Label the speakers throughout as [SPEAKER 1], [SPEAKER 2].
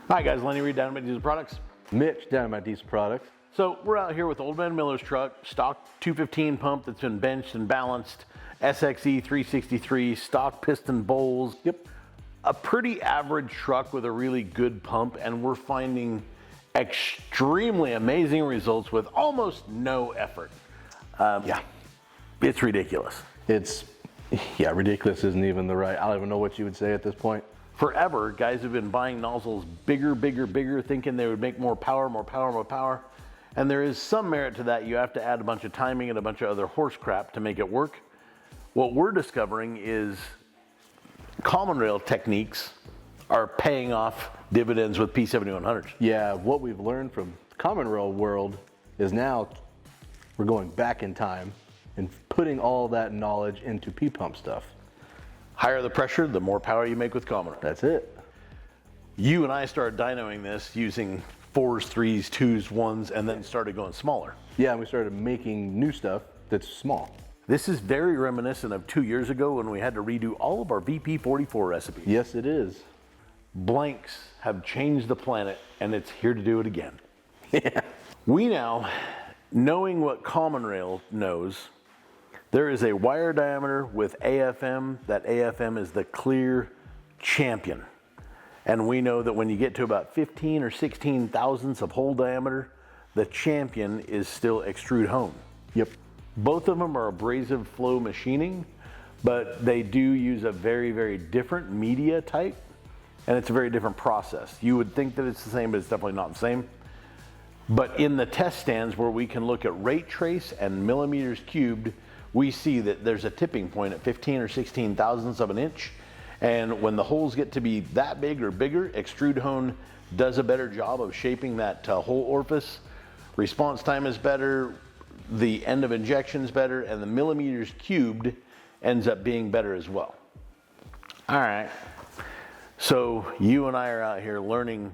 [SPEAKER 1] Hi guys, Lenny Reed, Dynamite Diesel Products.
[SPEAKER 2] Mitch, Dynamite Diesel Products.
[SPEAKER 1] So we're out here with Old Man Miller's truck, stock 215 pump that's been benched and balanced, SXE 363, stock piston bowls.
[SPEAKER 2] Yep.
[SPEAKER 1] A pretty average truck with a really good pump, and we're finding extremely amazing results with almost no effort.
[SPEAKER 2] Yeah.
[SPEAKER 1] It's ridiculous.
[SPEAKER 2] Ridiculous isn't even the right, I don't even know what you would say at this point.
[SPEAKER 1] Forever, guys have been buying nozzles bigger, thinking they would make more power. And there is some merit to that. You have to add a bunch of timing and a bunch of other horse crap to make it work. What we're discovering is common rail techniques are paying off dividends with P7100s.
[SPEAKER 2] Yeah, what we've learned from common rail world is now we're going back in time and putting all that knowledge into P-pump stuff.
[SPEAKER 1] Higher the pressure, the more power you make with common rail.
[SPEAKER 2] That's it.
[SPEAKER 1] You and I started dynoing this using 4s, 3s, 2s, 1s, and then started going smaller.
[SPEAKER 2] Yeah, and we started making new stuff that's small.
[SPEAKER 1] This is very reminiscent of 2 years ago when we had to redo all of our VP44 recipes.
[SPEAKER 2] Yes, it is.
[SPEAKER 1] Blanks have changed the planet, and it's here to do it again.
[SPEAKER 2] Yeah.
[SPEAKER 1] We now, knowing what common rail knows, there is a wire diameter with AFM. That AFM is the clear champion. And we know that when you get to about 15 or 16 thousandths of hole diameter, the champion is still extrude hone.
[SPEAKER 2] Yep.
[SPEAKER 1] Both of them are abrasive flow machining, but they do use a very, very different media type, and it's a very different process. You would think that it's the same, but it's definitely not the same. But in the test stands where we can look at rate trace and millimeters cubed, we see that there's a tipping point at 15 or 16 thousandths of an inch. And when the holes get to be that big or bigger, extrude hone does a better job of shaping that hole orifice. Response time is better, the end of injection is better, and the millimeters cubed ends up being better as well. All right, so you and I are out here learning.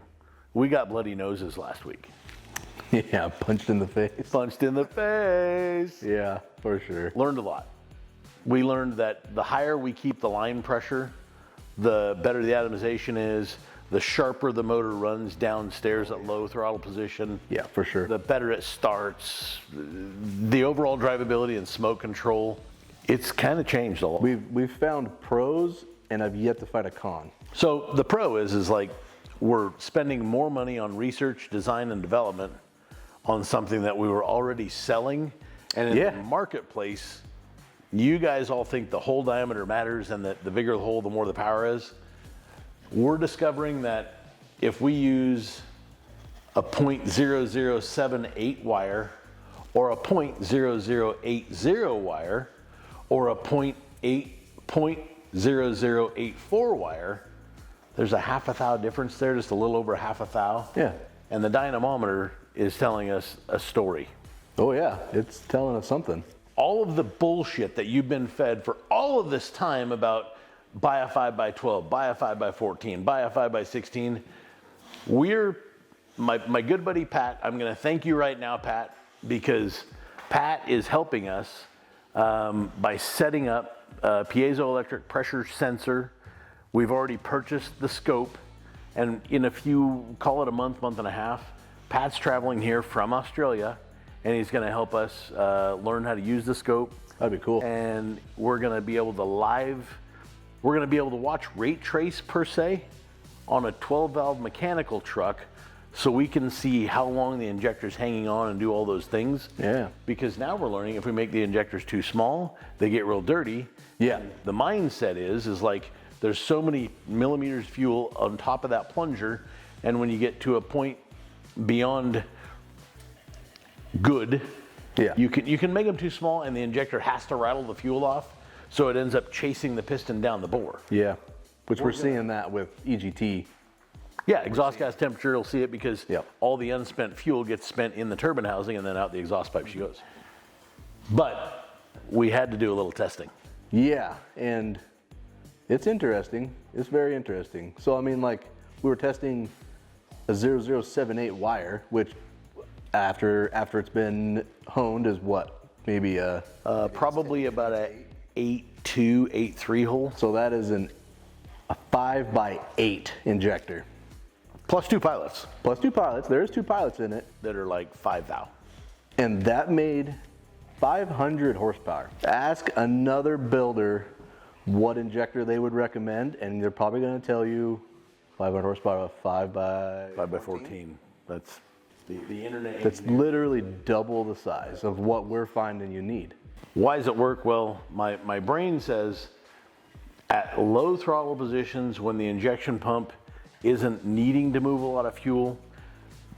[SPEAKER 1] We got bloody noses last week.
[SPEAKER 2] Yeah, punched in the face.
[SPEAKER 1] Punched in the face.
[SPEAKER 2] Yeah, for sure.
[SPEAKER 1] Learned a lot. We learned that the higher we keep the line pressure, the better the atomization is, the sharper the motor runs downstairs at low throttle position.
[SPEAKER 2] Yeah, for sure.
[SPEAKER 1] The better it starts, the overall drivability and smoke control. It's kind of changed a lot.
[SPEAKER 2] We've found pros, and I've yet to find a con.
[SPEAKER 1] So the pro is like we're spending more money on research, design, and development on something that we were already selling. And in the marketplace, you guys all think the hole diameter matters and that the bigger the hole, the more the power is. We're discovering that if we use a .0078 wire or a .0080 wire or a .0084 wire, there's a half a thou difference there, just a little over half a thou.
[SPEAKER 2] Yeah.
[SPEAKER 1] And the dynamometer is telling us a story.
[SPEAKER 2] Oh yeah, it's telling us something.
[SPEAKER 1] All of the bullshit that you've been fed for all of this time about buy a 5x12, buy a 5x14, buy a 5x16. My good buddy Pat, I'm gonna thank you right now, Pat, because Pat is helping us by setting up a piezoelectric pressure sensor. We've already purchased the scope, and in a few, call it a month and a half, Pat's traveling here from Australia, and he's gonna help us learn how to use the scope.
[SPEAKER 2] That'd be cool.
[SPEAKER 1] And we're gonna be able to watch rate trace per se on a 12 valve mechanical truck, so we can see how long the injector's hanging on and do all those things.
[SPEAKER 2] Yeah.
[SPEAKER 1] Because now we're learning if we make the injectors too small, they get real dirty.
[SPEAKER 2] Yeah.
[SPEAKER 1] And the mindset is like there's so many millimeters fuel on top of that plunger, and when you get to a point beyond good, you can make them too small and the injector has to rattle the fuel off, so it ends up chasing the piston down the bore.
[SPEAKER 2] Yeah, which we're seeing that with EGT.
[SPEAKER 1] Yeah, exhaust gas temperature, you'll see it because all the unspent fuel gets spent in the turbine housing and then out the exhaust pipe she goes. But we had to do a little testing.
[SPEAKER 2] Yeah, and it's interesting. It's very interesting. So I mean, like, we were testing a 0078 wire, which after it's been honed is what? Maybe a
[SPEAKER 1] probably about a 8.2, 8.3 hole.
[SPEAKER 2] So that is a 5x8 injector.
[SPEAKER 1] Plus 2 pilots
[SPEAKER 2] Plus 2 pilots. There is 2 pilots in it.
[SPEAKER 1] that are like 5 thou.
[SPEAKER 2] And that made 500 horsepower. Ask another builder what injector they would recommend, and they're probably going to tell you 500 horsepower, 5 by
[SPEAKER 1] 14. That's the internet.
[SPEAKER 2] That's literally double the size of what we're finding you need.
[SPEAKER 1] Why does it work? Well, my brain says at low throttle positions when the injection pump isn't needing to move a lot of fuel,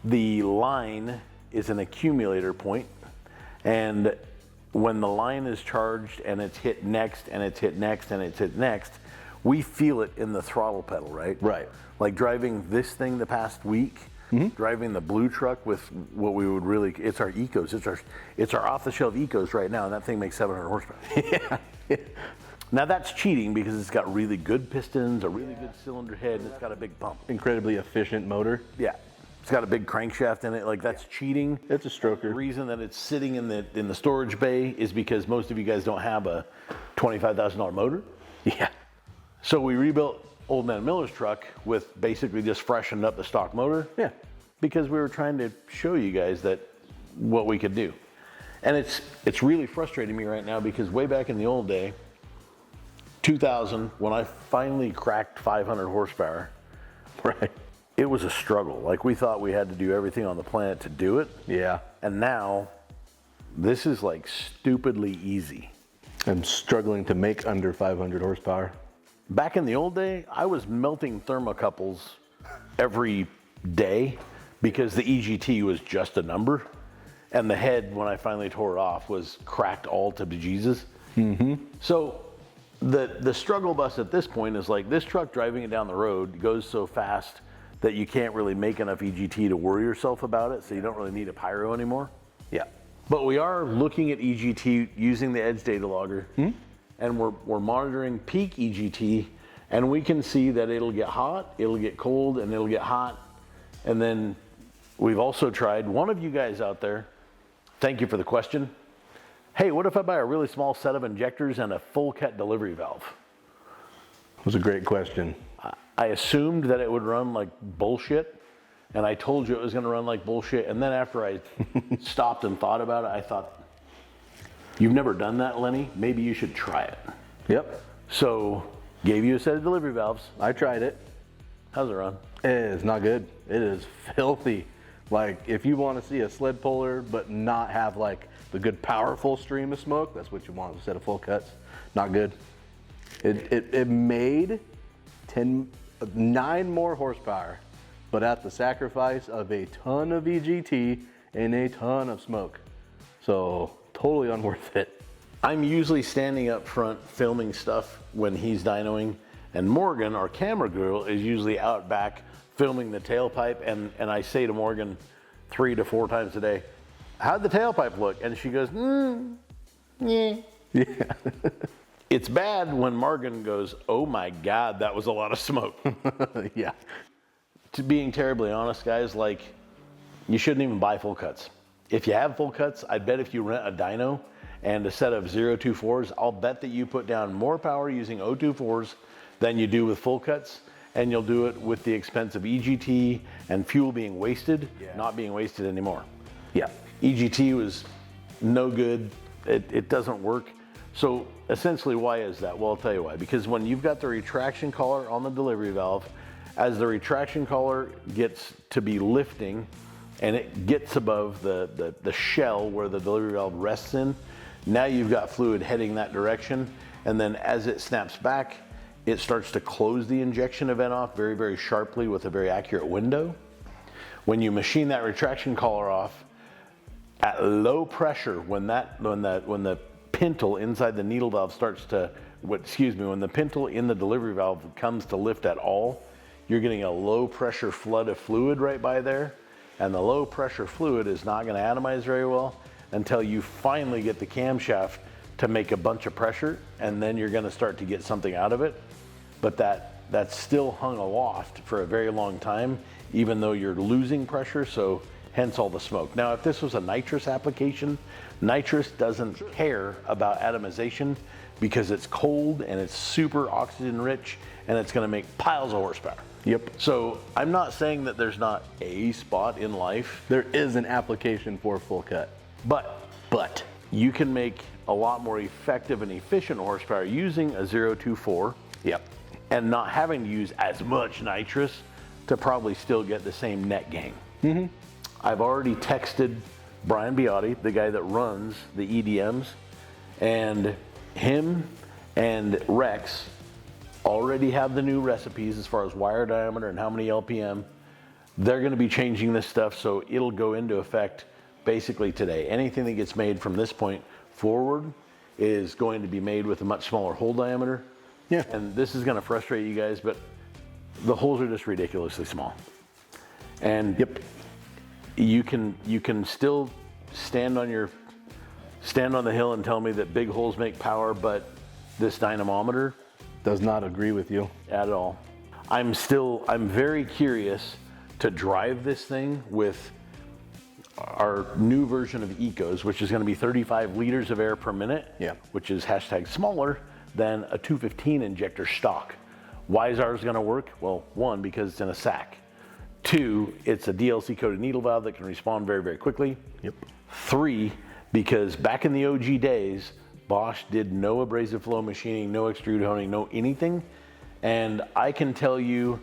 [SPEAKER 1] the line is an accumulator point, and when the line is charged and it's hit next and it's hit next and it's hit next, we feel it in the throttle pedal, right?
[SPEAKER 2] Right.
[SPEAKER 1] Like driving this thing the past week, driving the blue truck with what we would really, it's our Ecos, it's our off-the-shelf Ecos right now, and that thing makes 700 horsepower.
[SPEAKER 2] Yeah.
[SPEAKER 1] Now that's cheating because it's got really good pistons, a really good cylinder head, and it's got a big pump.
[SPEAKER 2] Incredibly efficient motor.
[SPEAKER 1] Yeah. It's got a big crankshaft in it. Like that's cheating.
[SPEAKER 2] It's a stroker.
[SPEAKER 1] The reason that it's sitting in the storage bay is because most of you guys don't have a $25,000 motor.
[SPEAKER 2] Yeah.
[SPEAKER 1] So we rebuilt Old Man Miller's truck with basically just freshened up the stock motor.
[SPEAKER 2] Yeah.
[SPEAKER 1] Because we were trying to show you guys that what we could do. And it's really frustrating me right now because way back in the old day, 2000, when I finally cracked 500 horsepower,
[SPEAKER 2] Right.
[SPEAKER 1] it was a struggle. Like we thought we had to do everything on the planet to do it.
[SPEAKER 2] Yeah.
[SPEAKER 1] And now this is like stupidly easy.
[SPEAKER 2] I'm struggling to make under 500 horsepower.
[SPEAKER 1] Back in the old day, I was melting thermocouples every day because the EGT was just a number. And the head, when I finally tore it off, was cracked all to bejesus. So the struggle bus at this point is like this truck driving it down the road goes so fast that you can't really make enough EGT to worry yourself about it, so you don't really need a pyro anymore.
[SPEAKER 2] Yeah.
[SPEAKER 1] But we are looking at EGT using the Edge data logger, and we're monitoring peak EGT, and we can see that it'll get hot, it'll get cold, and it'll get hot. And then we've also tried, one of you guys out there, thank you for the question. Hey, what if I buy a really small set of injectors and a full cut delivery valve?
[SPEAKER 2] It was a great question.
[SPEAKER 1] I assumed that it would run like bullshit, and I told you it was going to run like bullshit. And then after I stopped and thought about it, I thought, you've never done that, Lenny? Maybe you should try it.
[SPEAKER 2] Yep.
[SPEAKER 1] So, gave you a set of delivery valves.
[SPEAKER 2] I tried it.
[SPEAKER 1] How's it run?
[SPEAKER 2] It is not good. It is filthy. Like, if you want to see a sled puller but not have like the good powerful stream of smoke, that's what you want, a set of full cuts. Not good. It made 9 more horsepower, but at the sacrifice of a ton of EGT and a ton of smoke. So totally unworth it.
[SPEAKER 1] I'm usually standing up front filming stuff when he's dynoing, and Morgan, our camera girl, is usually out back filming the tailpipe, and I say to Morgan 3 to 4 times a day, how'd the tailpipe look? And she goes, yeah. It's bad when Morgan goes, oh my God, that was a lot of smoke.
[SPEAKER 2] Yeah.
[SPEAKER 1] To being terribly honest, guys, like, you shouldn't even buy full cuts. If you have full cuts, I bet if you rent a dyno and a set of 024s, I'll bet that you put down more power using 024s than you do with full cuts, and you'll do it with the expense of EGT and fuel being wasted, not being wasted anymore.
[SPEAKER 2] Yeah.
[SPEAKER 1] EGT was no good. It doesn't work. So essentially, why is that? Well, I'll tell you why. Because when you've got the retraction collar on the delivery valve, as the retraction collar gets to be lifting and it gets above the shell where the delivery valve rests in, now you've got fluid heading that direction. And then as it snaps back, it starts to close the injection event off very, very sharply with a very accurate window. When you machine that retraction collar off at low pressure, when the pintle inside the needle valve starts to, when the pintle in the delivery valve comes to lift at all, you're getting a low pressure flood of fluid right by there. And the low pressure fluid is not going to atomize very well until you finally get the camshaft to make a bunch of pressure, and then you're going to start to get something out of it. But that's still hung aloft for a very long time, even though you're losing pressure, so hence all the smoke. Now, if this was a nitrous application, nitrous doesn't care about atomization because it's cold and it's super oxygen rich, and it's going to make piles of horsepower.
[SPEAKER 2] Yep.
[SPEAKER 1] So I'm not saying that there's not a spot in life,
[SPEAKER 2] There is an application for full cut,
[SPEAKER 1] but you can make a lot more effective and efficient horsepower using a 024.
[SPEAKER 2] Yep.
[SPEAKER 1] And not having to use as much nitrous to probably still get the same net gain. I've already texted Brian Biotti, the guy that runs the EDMs, and him and Rex already have the new recipes as far as wire diameter and how many LPM. They're going to be changing this stuff, so it'll go into effect basically today. Anything that gets made from this point forward is going to be made with a much smaller hole diameter.
[SPEAKER 2] Yeah.
[SPEAKER 1] And this is going to frustrate you guys, but the holes are just ridiculously small. And
[SPEAKER 2] Yep.
[SPEAKER 1] you can still stand on the hill and tell me that big holes make power, but this dynamometer
[SPEAKER 2] Does not agree with you.
[SPEAKER 1] at all. I'm very curious to drive this thing with our new version of Ecos, which is going to be 35 liters of air per minute,
[SPEAKER 2] Yeah.
[SPEAKER 1] which is #smaller than a 215 injector stock. Why is ours going to work? Well, one, because it's in a sack. Two, it's a DLC coated needle valve that can respond very, very quickly.
[SPEAKER 2] Yep.
[SPEAKER 1] Three, because back in the OG days, Bosch did no abrasive flow machining, no extrude honing, no anything. And I can tell you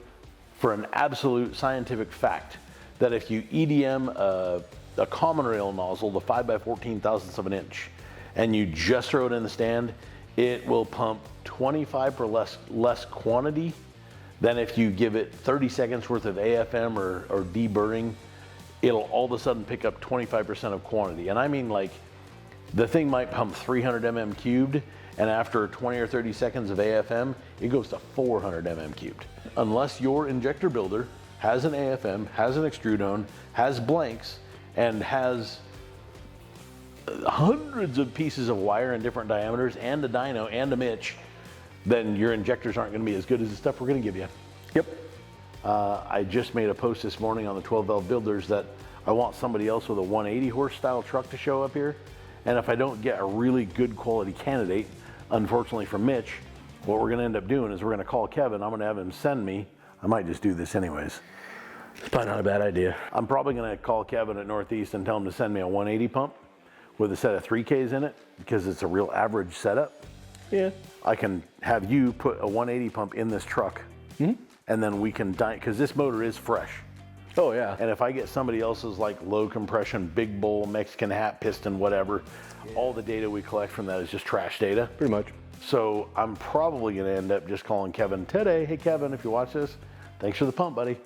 [SPEAKER 1] for an absolute scientific fact that if you EDM a common rail nozzle, the 5x14 thousandths of an inch, and you just throw it in the stand, it will pump 25 or less quantity than if you give it 30 seconds worth of AFM or deburring. It'll all of a sudden pick up 25% of quantity. And I mean, like, the thing might pump 300 mm cubed, and after 20 or 30 seconds of AFM, it goes to 400 mm cubed. Unless your injector builder has an AFM, has an extrudone, has blanks, and has hundreds of pieces of wire in different diameters, and a dyno, and a Mitch, then your injectors aren't going to be as good as the stuff we're going to give you.
[SPEAKER 2] Yep.
[SPEAKER 1] I just made a post this morning on the 12 valve builders that I want somebody else with a 180 horse style truck to show up here. And if I don't get a really good quality candidate, unfortunately for Mitch, what we're going to end up doing is we're going to call Kevin. I'm going to have him send me. I might just do this anyways.
[SPEAKER 2] It's probably not a bad idea.
[SPEAKER 1] I'm probably going to call Kevin at Northeast and tell him to send me a 180 pump with a set of 3Ks in it, because it's a real average setup.
[SPEAKER 2] Yeah.
[SPEAKER 1] I can have you put a 180 pump in this truck, and then we can because this motor is fresh.
[SPEAKER 2] Oh yeah.
[SPEAKER 1] And if I get somebody else's like low compression, big bowl, Mexican hat, piston, whatever, all the data we collect from that is just trash data.
[SPEAKER 2] Pretty much.
[SPEAKER 1] So I'm probably going to end up just calling Kevin today. Hey Kevin, if you watch this, thanks for the pump, buddy.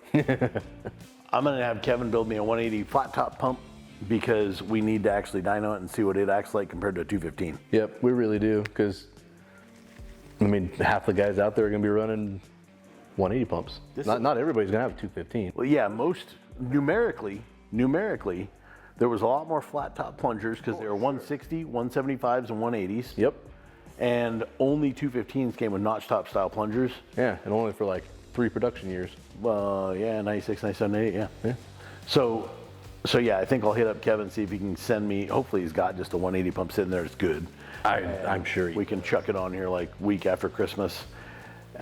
[SPEAKER 1] I'm going to have Kevin build me a 180 flat top pump, because we need to actually dyno it and see what it acts like compared to a 215.
[SPEAKER 2] Yep, we really do, because I mean, half the guys out there are going to be running 180 pumps. Not everybody's going to have a 215.
[SPEAKER 1] Well, yeah, most numerically, there was a lot more flat top plungers because they were 160, 175s, and 180s.
[SPEAKER 2] Yep.
[SPEAKER 1] And only 215s came with notch top style plungers.
[SPEAKER 2] Yeah, and only for like 3 production years.
[SPEAKER 1] Yeah, 96, 97, 98, yeah. So yeah, I think I'll hit up Kevin, see if he can send me, hopefully he's got just a 180 pump sitting there. It's good.
[SPEAKER 2] I'm sure
[SPEAKER 1] we can chuck it on here like week after Christmas.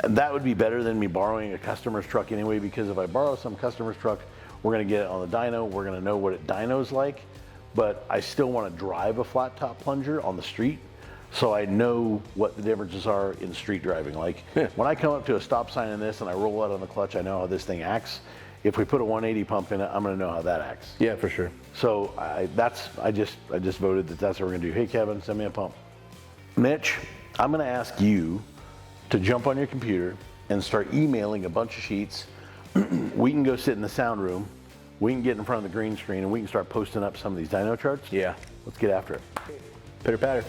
[SPEAKER 1] And that would be better than me borrowing a customer's truck anyway, because if I borrow some customer's truck, we're going to get it on the dyno. We're going to know what it dyno's like, but I still want to drive a flat top plunger on the street, so I know what the differences are in street driving. Like when I come up to a stop sign in this and I roll out on the clutch, I know how this thing acts. If we put a 180 pump in it, I'm going to know how that acts.
[SPEAKER 2] Yeah, for sure.
[SPEAKER 1] So I just voted that's what we're going to do. Hey Kevin, send me a pump. Mitch, I'm going to ask you to jump on your computer and start emailing a bunch of sheets. We can go sit in the sound room. We can get in front of the green screen and we can start posting up some of these dyno charts.
[SPEAKER 2] Yeah.
[SPEAKER 1] Let's get after it.
[SPEAKER 2] Pitter patter.